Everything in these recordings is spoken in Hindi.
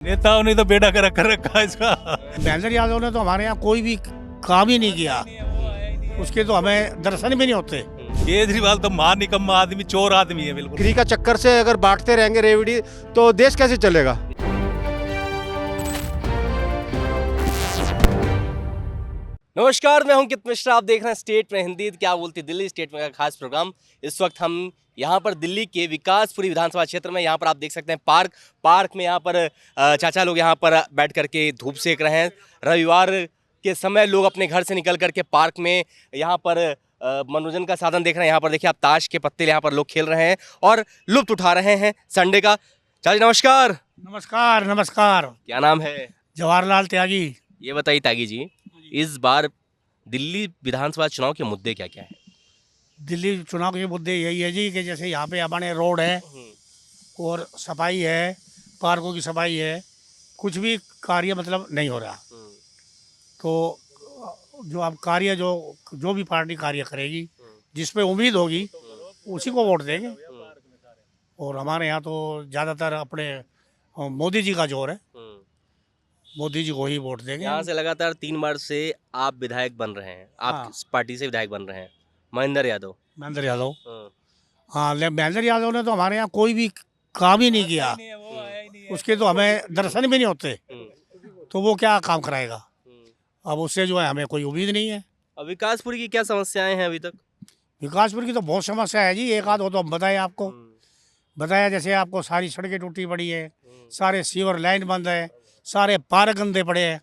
नेताओं ने तो बेड़ा कर रखा है इसका। भूपेंद्र यादव ने तो हमारे यहाँ कोई भी काम ही नहीं किया, उसके तो हमें दर्शन भी नहीं होते। केजरीवाल तो महान निकम्मा आदमी, चोर आदमी है बिल्कुल। फ्री का चक्कर से अगर बांटते रहेंगे रेवड़ी तो देश कैसे चलेगा। नमस्कार, मैं हूं कित मिश्रा। आप देख रहे हैं स्टेट में हिंदी क्या बोलती दिल्ली, स्टेट में का खास प्रोग्राम। इस वक्त हम यहाँ पर दिल्ली के विकासपुरी विधानसभा क्षेत्र में, यहाँ पर आप देख सकते हैं पार्क में यहाँ पर चाचा लोग यहाँ पर बैठ करके धूप सेक रहे हैं। रविवार के समय लोग अपने घर से निकल करके पार्क में यहाँ पर मनोरंजन का साधन देख रहे हैं। यहाँ पर देखिए आप ताश के पत्ते यहाँ पर लोग खेल रहे हैं और लुत्फ उठा रहे हैं संडे का। चाचा जी नमस्कार। नमस्कार नमस्कार। क्या नाम है? जवाहरलाल त्यागी। ये बताइए त्यागी जी, इस बार दिल्ली विधानसभा चुनाव के मुद्दे क्या क्या हैं? दिल्ली चुनाव के मुद्दे यही है जी कि जैसे यहाँ पे हमारे रोड है और सफाई है, पार्कों की सफाई है, कुछ भी कार्य मतलब नहीं हो रहा। तो जो अब कार्य जो भी पार्टी कार्य करेगी, जिस पे उम्मीद होगी उसी को वोट देंगे। और हमारे यहाँ तो ज़्यादातर अपने मोदी जी का जोर है, मोदी जी को ही वोट देंगे। यहाँ से लगातार 3 बार से आप विधायक बन रहे हैं, आप हाँ। किस पार्टी से विधायक बन रहे हैं? महेंद्र यादव। महेंद्र यादव। हाँ, महेंद्र यादव ने तो हमारे यहाँ कोई भी काम ही नहीं किया, उसके तो हमें दर्शन भी नहीं होते, तो वो क्या काम कराएगा। अब उससे जो है हमें कोई उम्मीद नहीं है। अब विकासपुरी की क्या समस्याएं हैं अभी तक? विकासपुर की तो बहुत समस्या है जी, एक आध हो तो हम बताए आपको। बताया जैसे आपको सारी सड़कें टूटी पड़ी है, सारे सीवर लाइन बंद है, सारे पार्क गंदे पड़े हैं,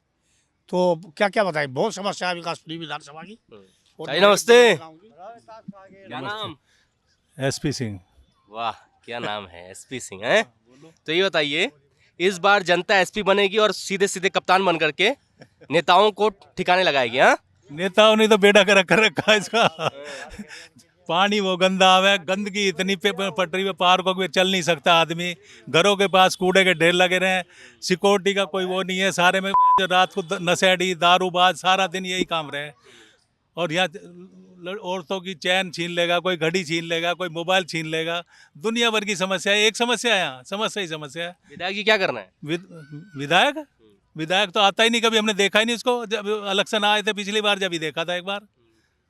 तो क्या क्या बताए, बहुत समस्या है विकासपुरी विधानसभा की। भाई नमस्ते। क्या नाम? एसपी सिंह। वाह, क्या नाम है, एसपी सिंह है। तो ये बताइए, इस बार जनता एसपी बनेगी और सीधे सीधे कप्तान बन करके नेताओं को ठिकाने लगाएगी? हाँ, नेताओं ने तो बेड़ा कर रखा है इसका। पानी वो गंदा आवे, गंदगी इतनी पटरी पे, पार्कों में चल नहीं सकता आदमी, घरों के पास कूड़े के ढेर लगे रहे हैं, सिक्योरिटी का कोई वो नहीं है, सारे में जो रात को नशेड़ी दारूबाज सारा दिन यही काम रहे। और यहाँ औरतों की चैन छीन लेगा, कोई घड़ी छीन लेगा, कोई मोबाइल छीन लेगा, दुनिया भर की समस्या है। एक समस्या है यहाँ, समस्या ही समस्या है। विधायक जी क्या करना है? विधायक तो आता ही नहीं, कभी हमने देखा ही नहीं उसको। जब इलेक्शन आए थे पिछली बार, जब ही देखा था एक बार,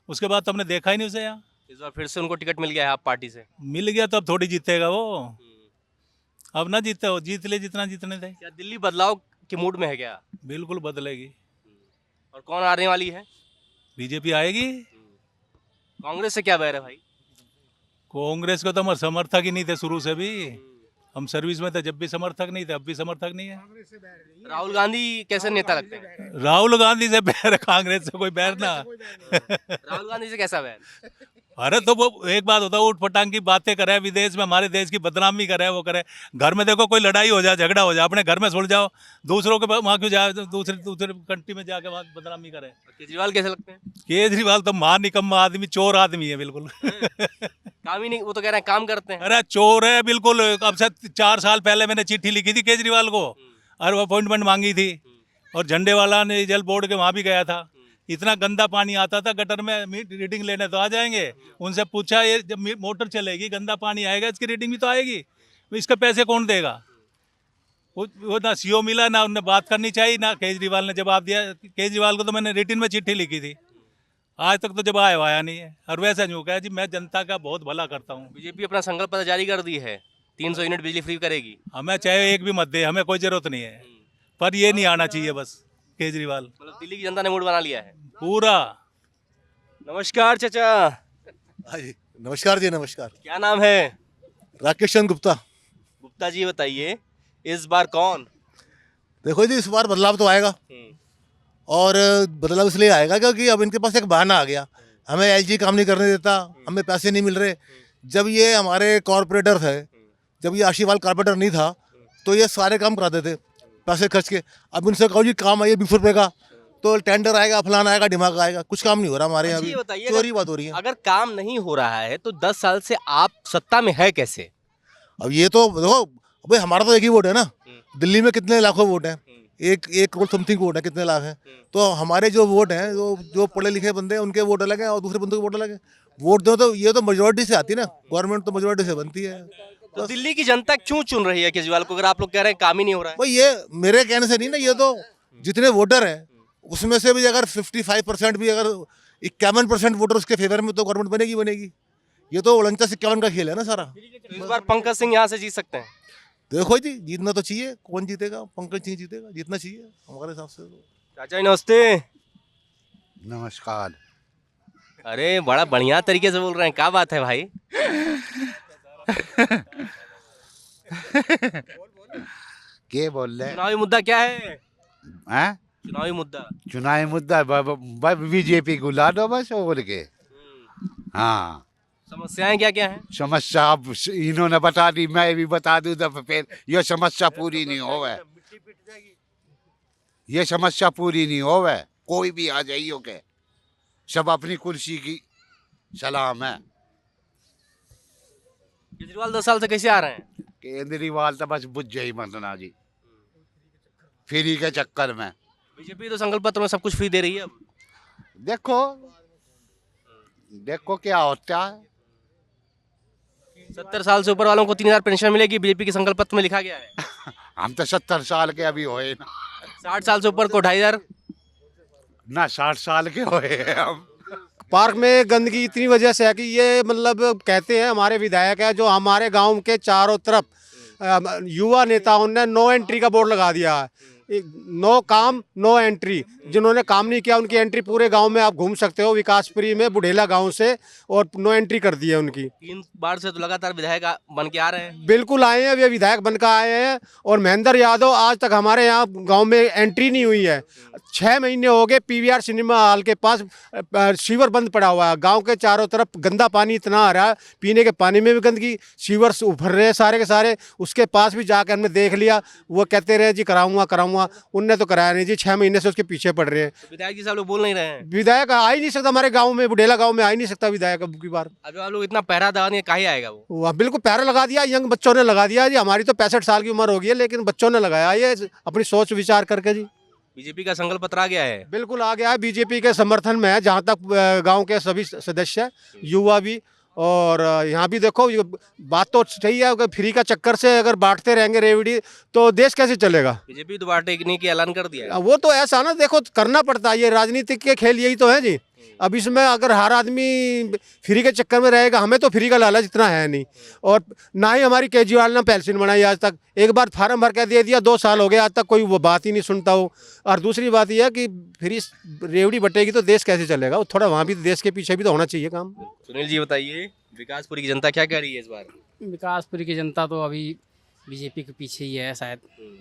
उसके बाद तो हमने देखा ही नहीं उसे यहाँ। इस बार फिर से उनको टिकट मिल गया है आप पार्टी से? मिल गया तो अब थोड़ी जीतेगा वो, अब ना जीते हो, जीत ले जितना जीतने थे। क्या दिल्ली बदलाव के मूड में है क्या? बिल्कुल बदलेगी। और कौन आने वाली है? बीजेपी आएगी। कांग्रेस से क्या बैर है भाई? कांग्रेस को तो हमारे समर्थक ही नहीं थे शुरू से भी, हम सर्विस में थे जब भी समर्थक नहीं थे, अब भी समर्थक नहीं है। राहुल गांधी कैसे नेता लगते हैं? राहुल गांधी से बैर है, कांग्रेस से कोई बैर ना। राहुल गांधी से कैसा बैर? अरे तो वो एक बात होता है, उठ पटांग की बातें करे, विदेश में हमारे देश की बदनामी करे, वो करे। घर में देखो कोई लड़ाई हो जाए, झगड़ा हो जाए, अपने घर में सुलझ जाओ, दूसरों के वहाँ क्यों जाए, दूसरे कंट्री में जाके वहाँ बदनामी करे। केजरीवाल कैसे लगते हैं? केजरीवाल तो महान निकम्मा आदमी, चोर आदमी है बिल्कुल। काम ही नहीं, वो तो कह रहे हैं काम करते हैं। अरे चोर है बिल्कुल। अब से 4 साल पहले मैंने चिट्ठी लिखी थी केजरीवाल को और वो अपॉइंटमेंट मांगी थी, और झंडे वाला ने जल बोर्ड के वहाँ भी गया था। इतना गंदा पानी आता था गटर में, रीडिंग लेने तो आ जाएंगे, उनसे पूछा ये जब मोटर चलेगी गंदा पानी आएगा, इसकी रीडिंग भी तो आएगी, इसके पैसे कौन देगा। वो ना सीओ मिला, ना उनने बात करनी चाहिए, ना केजरीवाल ने जवाब दिया। केजरीवाल को तो मैंने रिटर्न में चिट्ठी लिखी थी, आज तक तो जवाब आया नहीं है। और वैसा नहीं कहा जी मैं जनता का बहुत भला करता हूँ। बीजेपी अपना संकल्प पत्र जारी कर दी है, 300 यूनिट बिजली फ्री करेगी। हमें चाहे एक भी मत दे, हमें कोई जरूरत नहीं है, पर ये नहीं आना चाहिए बस केजरीवाल। मतलब दिल्ली की जनता ने मूड बना लिया है पूरा। नमस्कार चाचा। हाँ जी, नमस्कार जी, नमस्कार। क्या नाम है? राकेश चंद्र गुप्ता। गुप्ता जी बताइए, इस बार कौन? देखो जी, इस बार बदलाव तो आएगा, और बदलाव इसलिए आएगा क्योंकि अब इनके पास एक बहाना आ गया, हमें एलजी काम नहीं करने देता, हमें पैसे नहीं मिल रहे। जब ये हमारे कॉरपोरेटर थे, जब ये आशीवाल कॉरपोरेटर नहीं था, तो ये सारे काम कराते थे पैसे खर्च के। अब उनसे कहो जी काम आइए 20 रुपये का, तो टेंडर आएगा, फलाना आएगा, दिमाग आएगा, कुछ काम नहीं हो रहा हमारे यहाँ अच्छा, ये भी। बताइए, चोरी बात हो रही है। अगर काम नहीं हो रहा है तो 10 साल से आप सत्ता में है कैसे? अब ये तो देखो भाई, हमारा तो एक ही वोट है ना, दिल्ली में कितने लाखों वोट हैं, एक करोड़ समथिंग वोट है, कितने लाख हैं। तो हमारे जो वोट हैं, जो पढ़े लिखे बंदे हैं उनके वोट अलग हैं और दूसरे बंदों के वोट अलग हैं। वोट दो तो ये तो मेजोरिटी से आती है ना, गवर्नमेंट तो मेजोरिटी से बनती है, तो दिल्ली की जनता क्यों चुन रही है केजरीवाल को, अगर आप लोग कह रहे हैं काम ही नहीं हो रहा है? भाई ये मेरे कहने से नहीं ना, ये तो जितने वोटर हैं उसमें से भी अगर 55% भी अगर 51% वोटर उसके फेवर में, तो गवर्नमेंट बनेगी बनेगी। ये तो 49-51 का खेल है ना सारा। तो इस बार पंकज सिंह यहाँ से जीत सकते हैं? देखो जी, जीतना तो चाहिए। कौन जीतेगा? पंकज सिंह जीतेगा, जीतना चाहिए हमारे हिसाब से तो। चाचा जी नमस्ते। नमस्कार। अरे बड़ा बढ़िया तरीके से बोल रहे हैं, क्या बात है भाई? के बोल रहे चुनावी मुद्दा क्या है? हैं? चुनावी मुद्दा चुनावी मुद्दा बीजेपी को ला दो बस, और के। हाँ, समस्याएं क्या क्या हैं? समस्या अब इन्होंने बता दी, मैं भी बता दूं तो फिर ये समस्या पूरी नहीं होवे। ये समस्या पूरी नहीं होवे, कोई भी आ जाइयो के, सब अपनी कुर्सी की सलाम है। केजरीवाल 2 साल से कैसे आ रहे हैं? केजरीवाल तो बस बुझ जाई मंतना जी, फ्री के चक्कर में। बीजेपी तो संकल्प पत्र में सब कुछ फ्री दे रही है अब। देखो देखो क्या होता है। 70 साल से ऊपर वालों को 3000 पेंशन मिलेगी, बीजेपी के संकल्प पत्र में लिखा गया है। हम तो 70 साल के अभी होए ना। 60 साल से ऊपर को 2500। ना 60 साल के होए हैं हम। पार्क में गंदगी इतनी वजह से है कि ये मतलब कहते हैं हमारे विधायक है जो हमारे गांव के चारों तरफ युवा नेताओं ने नो एंट्री का बोर्ड लगा दिया है। नो काम नो एंट्री, जिन्होंने काम नहीं किया उनकी एंट्री पूरे गांव में आप घूम सकते हो, विकासपुरी में बुढ़ेला गांव से, और नो एंट्री कर दी है उनकी। 3 बार से तो लगातार विधायक बन के आ रहे हैं। बिल्कुल आए हैं, वे विधायक बनकर आए हैं। और महेंद्र यादव आज तक हमारे यहाँ गांव में एंट्री नहीं हुई है। 6 महीने हो गए पीवीआर सिनेमा हॉल के पास सीवर बंद पड़ा हुआ है। गांव के चारों तरफ गंदा पानी इतना आ रहा है, पीने के पानी में भी गंदगी, सीवर उभर रहे सारे के सारे। उसके पास भी जाकर हमने देख लिया, वो कहते रहे जी कराऊंगा कराऊंगा, उनने तो कराया नहीं जी। 6 महीने से उसके पीछे पड़ रहे हैं। तो विधायक जी साहब लोग बोल नहीं रहे हैं। विधायक आ ही नहीं सकता हमारे गांव में, बुढ़ेला गांव में आ ही नहीं सकता विधायक अब की बार। अब आप लोग इतना पहरा दवा नहीं, काहे आएगा वो? वह बिल्कुल पैरा लगा दिया, यंग बच्चों ने लगा दिया जी। हमारी तो 65 साल की उम्र हो गई है, लेकिन बच्चों ने लगाया ये अपनी सोच विचार करके जी। बीजेपी का संकल्प पत्र आ गया है। बिल्कुल आ गया है, बीजेपी के समर्थन में है जहाँ तक गांव के सभी सदस्य, युवा भी। और यहाँ भी देखो, ये बात तो सही है, अगर फ्री का चक्कर से अगर बांटते रहेंगे रेवड़ी तो देश कैसे चलेगा। बीजेपी तो बांटने की ऐलान कर दिया है। वो तो ऐसा ना, देखो करना पड़ता है, ये राजनीतिक के खेल यही तो है जी। अब इसमें अगर हर आदमी फ्री के चक्कर में रहेगा, हमें तो फ्री का लालच इतना है नहीं। और ना ही हमारी केजरीवाल ने पेंशन बनाई आज तक, एक बार फार्म भर के दे दिया, 2 साल हो गए आज तक कोई वो बात ही नहीं सुनता हो। और दूसरी बात यह है कि फ्री रेवड़ी बटेगी तो देश कैसे चलेगा, वो थोड़ा वहाँ भी देश के पीछे भी तो होना चाहिए काम। सुनील जी बताइए, विकासपुरी की जनता क्या कह रही है इस बार? विकासपुरी की जनता तो अभी बीजेपी के पीछे ही है शायद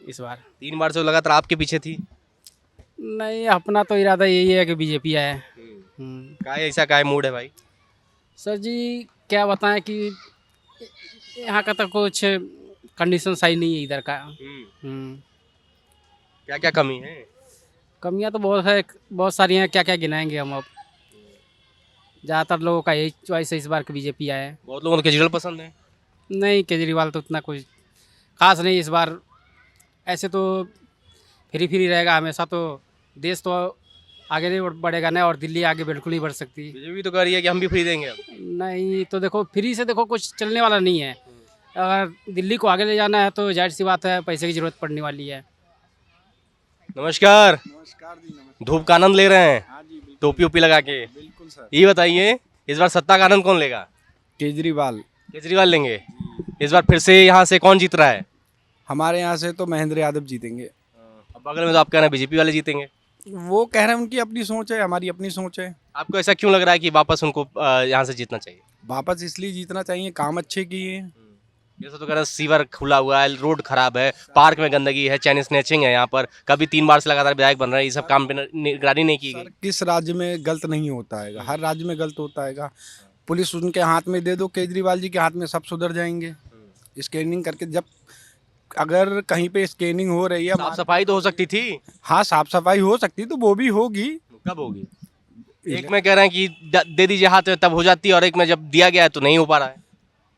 इस बार। 3 बार से लगातार आपके पीछे थी। नहीं, अपना तो इरादा यही है कि बीजेपी आए। क्या ऐसा क्या मूड है भाई? सर जी क्या बताएं कि यहाँ का तो कुछ कंडीशन सही नहीं है इधर का। क्या क्या कमी है? कमियाँ तो बहुत है, बहुत सारी हैं, क्या क्या गिनाएंगे हम अब। ज़्यादातर लोगों का यही चॉइस है इस बार की बीजेपी आए। बहुत लोगों को केजरीवाल पसंद है। नहीं, केजरीवाल तो उतना कुछ खास नहीं इस बार। ऐसे तो फ्री रहेगा हमेशा, तो देश तो आगे नहीं बढ़ेगा ना, और दिल्ली आगे बिल्कुल ही बढ़ सकती। बीजेपी तो कह रही है कि हम भी फ्री देंगे अब। नहीं तो देखो, फ्री से देखो कुछ चलने वाला नहीं है। अगर दिल्ली को आगे ले जाना है तो जाहिर सी बात है पैसे की जरूरत पड़ने वाली है। नमस्कार। धूप का आनंद ले रहे हैं टोपी ओपी लगा के? बिल्कुल सर। ये बताइए, इस बार सत्ता का आनंद कौन लेगा? केजरीवाल। केजरीवाल लेंगे। इस बार फिर से यहाँ से कौन जीत रहा है? हमारे यहाँ से तो महेंद्र यादव जीतेंगे। अब बगल में तो आप कह रहे हैं बीजेपी वाले जीतेंगे। वो कह रहे हैं, उनकी अपनी सोच है, हमारी अपनी सोच है। आपको ऐसा क्यों लग रहा है कि वापस उनको यहाँ से जीतना चाहिए? वापस इसलिए जीतना चाहिए, काम अच्छे किए। जैसे तो कह रहे हैं सीवर खुला हुआ है, रोड खराब है, पार्क में गंदगी है, चैन स्नैचिंग है यहाँ पर, कभी 3 बार से लगातार विधायक बन रहे हैं, ये सब काम पे निगरानी नहीं की सर गई। किस राज्य में गलत नहीं होता है, हर राज्य में गलत होता है। पुलिस उनके हाथ में दे दो, केजरीवाल जी के हाथ में, सब सुधर जाएंगे। स्कैनिंग करके, जब अगर कहीं पे स्कैनिंग हो रही है, साफ सफाई तो हो सकती थी। हाँ साफ सफाई हो सकती, तो वो भी होगी। कब होगी? एक में कह रहे हैं कि दे दीजिए हाथ में तब हो जाती है, और एक में जब दिया गया है तो नहीं हो पा रहा है।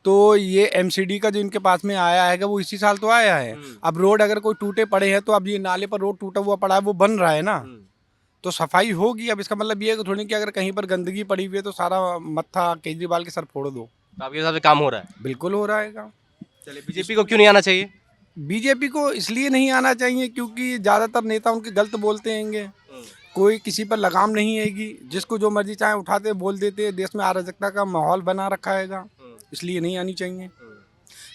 तो ये एमसीडी का जो इनके पास में आया है वो इसी साल तो आया है। अब रोड अगर कोई टूटे पड़े हैं, तो अब ये नाले पर रोड टूटा हुआ पड़ा है, वो बन रहा है ना, तो सफाई होगी। अब इसका मतलब ये है थोड़ी कि अगर कहीं पर गंदगी पड़ी हुई है तो सारा मत्था केजरीवाल के सर फोड़ दो। तो आपके हिसाब से काम हो रहा है? बिल्कुल हो रहा है काम। चलिए, बीजेपी को क्यों नहीं आना चाहिए? बीजेपी को इसलिए नहीं आना चाहिए क्योंकि ज़्यादातर नेता उनके गलत बोलते हैंगे, कोई किसी पर लगाम नहीं हैगी, जिसको जो मर्जी चाहे उठाते बोल देते, देश में अराजकता का माहौल बना रखा हैगा, इसलिए नहीं आनी चाहिए।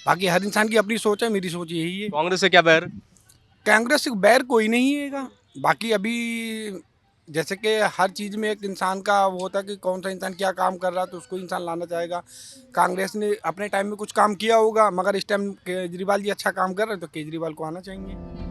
बाकी हर इंसान की अपनी सोच है, मेरी सोच यही है। कांग्रेस से क्या बैर? कांग्रेस से बैर कोई नहीं हैगा। बाकी अभी जैसे कि हर चीज़ में एक इंसान का वो होता है कि कौन सा इंसान क्या काम कर रहा है तो उसको इंसान लाना चाहेगा। कांग्रेस ने अपने टाइम में कुछ काम किया होगा, मगर इस टाइम केजरीवाल जी अच्छा काम कर रहे हैं तो केजरीवाल को आना चाहिए।